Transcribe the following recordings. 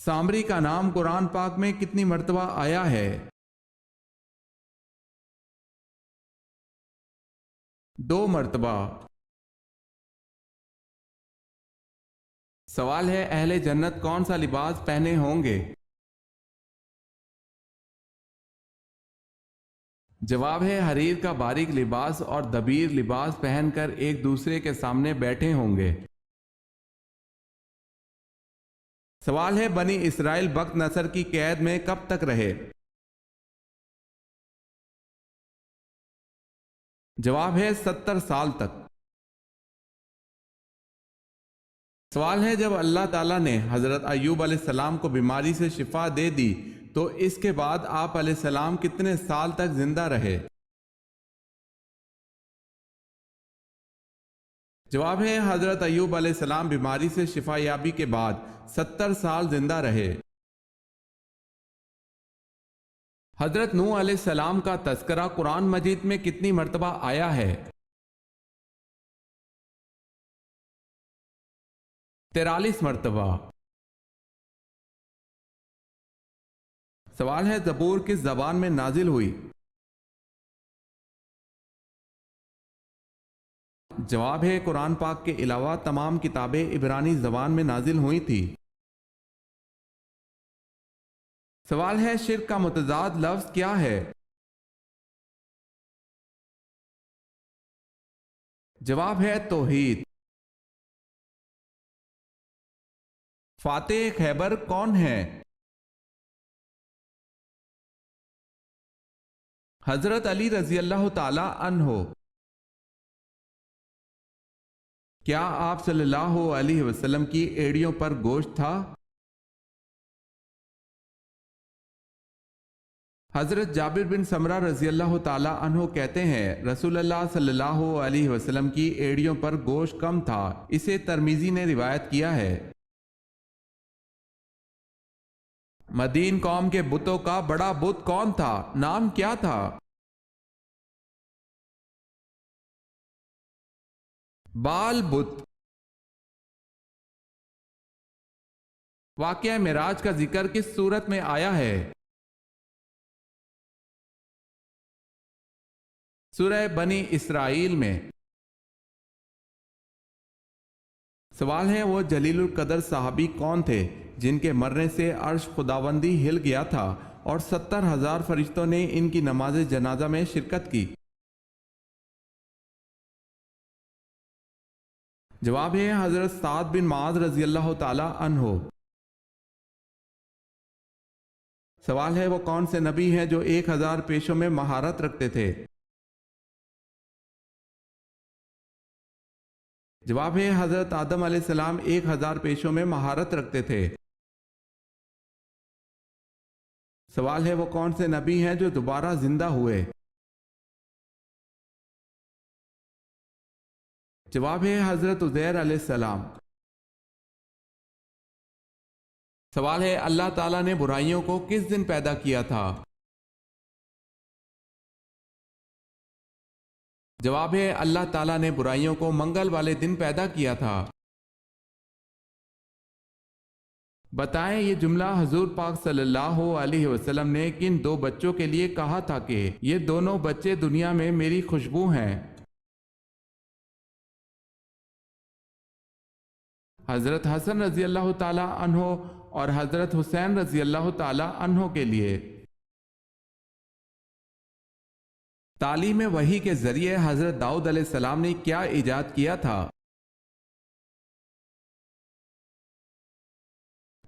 سامری کا نام قرآن پاک میں کتنی مرتبہ آیا ہے؟ 2 مرتبہ۔ سوال ہے اہل جنت کون سا لباس پہنے ہوں گے؟ جواب ہے حریر کا باریک لباس اور دبیر لباس پہن کر ایک دوسرے کے سامنے بیٹھے ہوں گے۔ سوال ہے بنی اسرائیل بخت نصر کی قید میں کب تک رہے؟ جواب ہے 70 سال تک۔ سوال ہے جب اللہ تعالیٰ نے حضرت ایوب علیہ السلام کو بیماری سے شفا دے دی تو اس کے بعد آپ علیہ السلام کتنے سال تک زندہ رہے؟ جواب ہے حضرت ایوب علیہ السلام بیماری سے شفا یابی کے بعد 70 سال زندہ رہے۔ حضرت نوح علیہ السلام کا تذکرہ قرآن مجید میں کتنی مرتبہ آیا ہے؟ 43 مرتبہ۔ سوال ہے زبور کس زبان میں نازل ہوئی؟ جواب ہے قرآن پاک کے علاوہ تمام کتابیں عبرانی زبان میں نازل ہوئی تھی۔ سوال ہے شرک کا متضاد لفظ کیا ہے؟ جواب ہے توحید۔ فاتح خیبر کون ہے؟ حضرت علی رضی اللہ تعالی عنہ۔ کیا آپ صلی اللہ علیہ وسلم کی ایڑیوں پر گوشت تھا؟ حضرت جابر بن سمرہ رضی اللہ تعالی عنہ کہتے ہیں رسول اللہ صلی اللہ علیہ وسلم کی ایڑیوں پر گوشت کم تھا، اسے ترمذی نے روایت کیا ہے۔ مدین قوم کے بتوں کا بڑا بت کون تھا؟ نام کیا تھا؟ بال بت۔ واقعہ معراج کا ذکر کس صورت میں آیا ہے؟ سورہ بنی اسرائیل میں۔ سوال ہے وہ جلیل القدر صحابی کون تھے جن کے مرنے سے عرش خداوندی ہل گیا تھا اور 70,000 فرشتوں نے ان کی نماز جنازہ میں شرکت کی؟ جواب ہے حضرت سعد بن معاذ رضی اللہ تعالی عنہ۔ سوال ہے وہ کون سے نبی ہیں جو 1000 پیشوں میں مہارت رکھتے تھے؟ جواب ہے حضرت آدم علیہ السلام 1000 پیشوں میں مہارت رکھتے تھے۔ سوال ہے وہ کون سے نبی ہیں جو دوبارہ زندہ ہوئے؟ جواب ہے حضرت عزیر علیہ السلام۔ سوال ہے اللہ تعالیٰ نے برائیوں کو کس دن پیدا کیا تھا؟ جواب ہے اللہ تعالیٰ نے برائیوں کو منگل والے دن پیدا کیا تھا۔ بتائیں یہ جملہ حضور پاک صلی اللہ علیہ وسلم نے کن 2 بچوں کے لیے کہا تھا کہ یہ دونوں بچے دنیا میں میری خوشبو ہیں؟ حضرت حسن رضی اللہ تعالی عنہ اور حضرت حسین رضی اللہ تعالی عنہ کے لیے۔ تعلیم وحی کے ذریعے حضرت داؤد علیہ السلام نے کیا ایجاد کیا تھا؟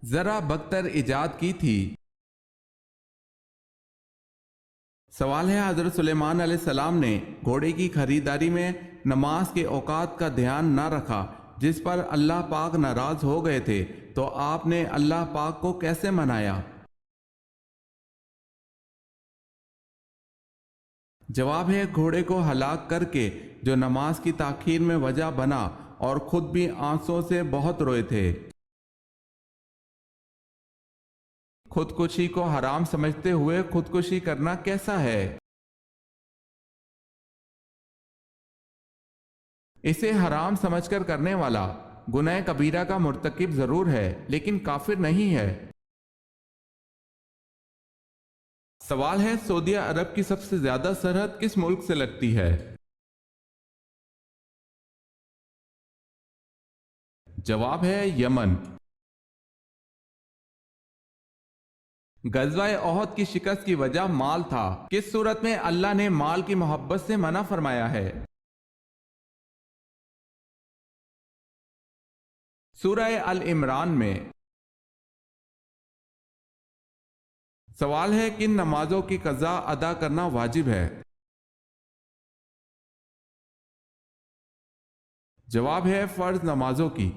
ذرا بکتر ایجاد کی تھی۔ سوال ہے حضرت سلیمان علیہ السلام نے گھوڑے کی خریداری میں نماز کے اوقات کا دھیان نہ رکھا جس پر اللہ پاک ناراض ہو گئے تھے، تو آپ نے اللہ پاک کو کیسے منایا؟ جواب ہے گھوڑے کو ہلاک کر کے جو نماز کی تاخیر میں وجہ بنا اور خود بھی آنسوں سے بہت روئے تھے۔ خودکشی کو حرام سمجھتے ہوئے خودکشی کرنا کیسا ہے؟ اسے حرام سمجھ کر کرنے والا گناہ کبیرہ کا مرتکب ضرور ہے لیکن کافر نہیں ہے۔ سوال ہے سعودیہ عرب کی سب سے زیادہ سرحد کس ملک سے لگتی ہے؟ جواب ہے یمن۔ غزوہ احد کی شکست کی وجہ مال تھا، کس صورت میں اللہ نے مال کی محبت سے منع فرمایا ہے؟ سورہ ال-عمران میں۔ سوال ہے کن نمازوں کی قضا ادا کرنا واجب ہے؟ جواب ہے فرض نمازوں کی۔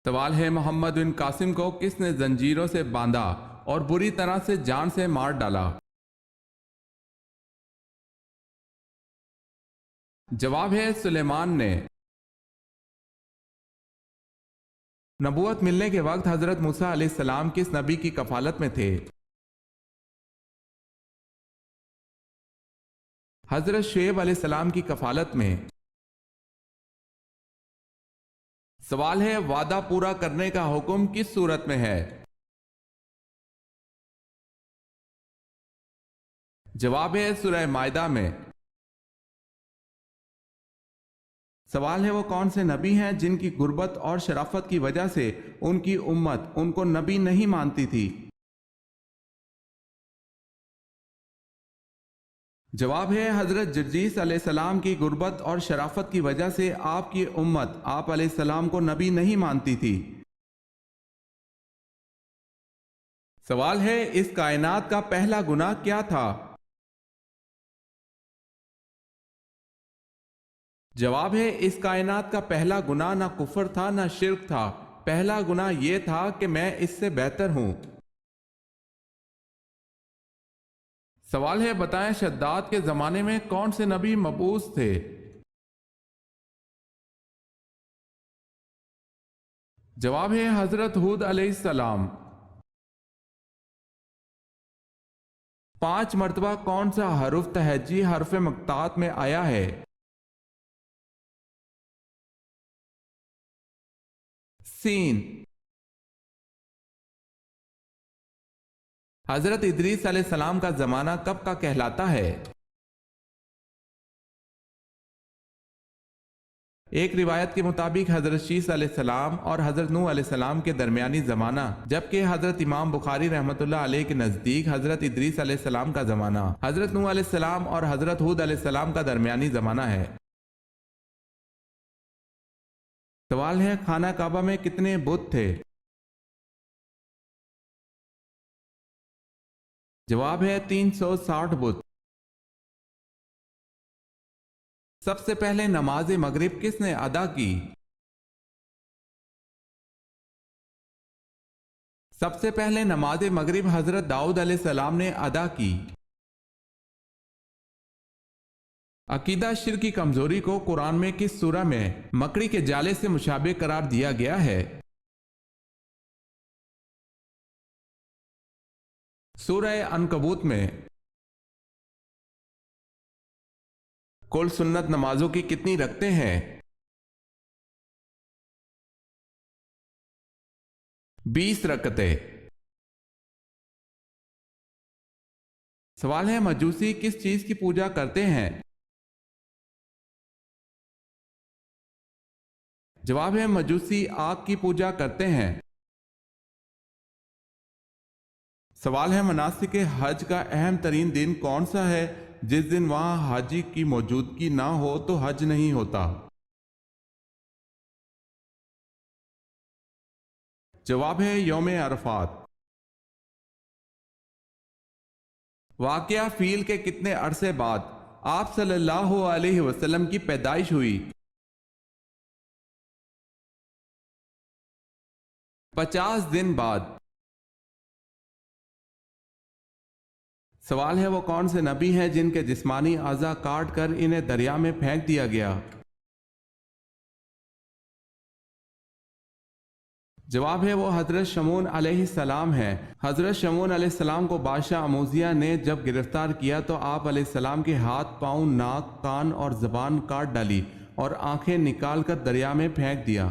سوال ہے محمد بن قاسم کو کس نے زنجیروں سے باندھا اور بری طرح سے جان سے مار ڈالا؟ جواب ہے سلیمان نے۔ نبوت ملنے کے وقت حضرت موسیٰ علیہ السلام کس نبی کی کفالت میں تھے؟ حضرت شعیب علیہ السلام کی کفالت میں۔ سوال ہے وعدہ پورا کرنے کا حکم کس صورت میں ہے؟ جواب ہے سورہ مائدہ میں۔ سوال ہے وہ کون سے نبی ہیں جن کی غربت اور شرافت کی وجہ سے ان کی امت ان کو نبی نہیں مانتی تھی؟ جواب ہے حضرت جرجیس علیہ السلام کی غربت اور شرافت کی وجہ سے آپ کی امت آپ علیہ السلام کو نبی نہیں مانتی تھی۔ سوال ہے اس کائنات کا پہلا گناہ کیا تھا؟ جواب ہے اس کائنات کا پہلا گناہ نہ کفر تھا نہ شرک تھا، پہلا گناہ یہ تھا کہ میں اس سے بہتر ہوں۔ سوال ہے بتائیں شداد کے زمانے میں کون سے نبی مبعوث تھے؟ جواب ہے حضرت ہود علیہ السلام۔ 5 مرتبہ کون سا حرف تہجی حرف مقطعات میں آیا ہے؟ سین۔ حضرت ادریس علیہ السلام کا زمانہ کب کا کہلاتا ہے؟ ایک روایت کے مطابق حضرت شیس علیہ السلام اور حضرت نوح علیہ السلام کے درمیانی زمانہ، جبکہ حضرت امام بخاری رحمۃ اللہ علیہ کے نزدیک حضرت ادریس علیہ السلام کا زمانہ، حضرت نوح علیہ السلام اور حضرت ہود علیہ السلام کا درمیانی زمانہ ہے۔ سوال ہے خانہ کعبہ میں کتنے بت تھے؟ جواب ہے 360 بت۔ سب سے پہلے نماز مغرب کس نے ادا کی؟ سب سے پہلے نماز مغرب حضرت داؤد علیہ السلام نے ادا کی۔ عقیدہ شرک کی کمزوری کو قرآن میں کس سورہ میں مکڑی کے جالے سے مشابہ قرار دیا گیا ہے؟ سورہ عنکبوت میں۔ کل سنت نمازوں کی کتنی رکعتیں ہیں؟ 20 رکعتیں۔ سوال ہے مجوسی کس چیز کی پوجا کرتے ہیں؟ جواب ہے مجوسی آگ کی پوجا کرتے ہیں۔ سوال ہے مناسک حج کا اہم ترین دن کون سا ہے جس دن وہاں حاجی کی موجودگی نہ ہو تو حج نہیں ہوتا؟ جواب ہے یوم عرفات۔ واقعہ فیل کے کتنے عرصے بعد آپ صلی اللہ علیہ وسلم کی پیدائش ہوئی؟ 50 دن بعد۔ سوال ہے وہ کون سے نبی ہیں جن کے جسمانی اعضاء کاٹ کر انہیں دریا میں پھینک دیا گیا؟ جواب ہے وہ حضرت شمعون علیہ السلام ہیں۔ حضرت شمعون علیہ السلام کو بادشاہ اموزیہ نے جب گرفتار کیا تو آپ علیہ السلام کے ہاتھ، پاؤں، ناک، کان اور زبان کاٹ ڈالی اور آنکھیں نکال کر دریا میں پھینک دیا۔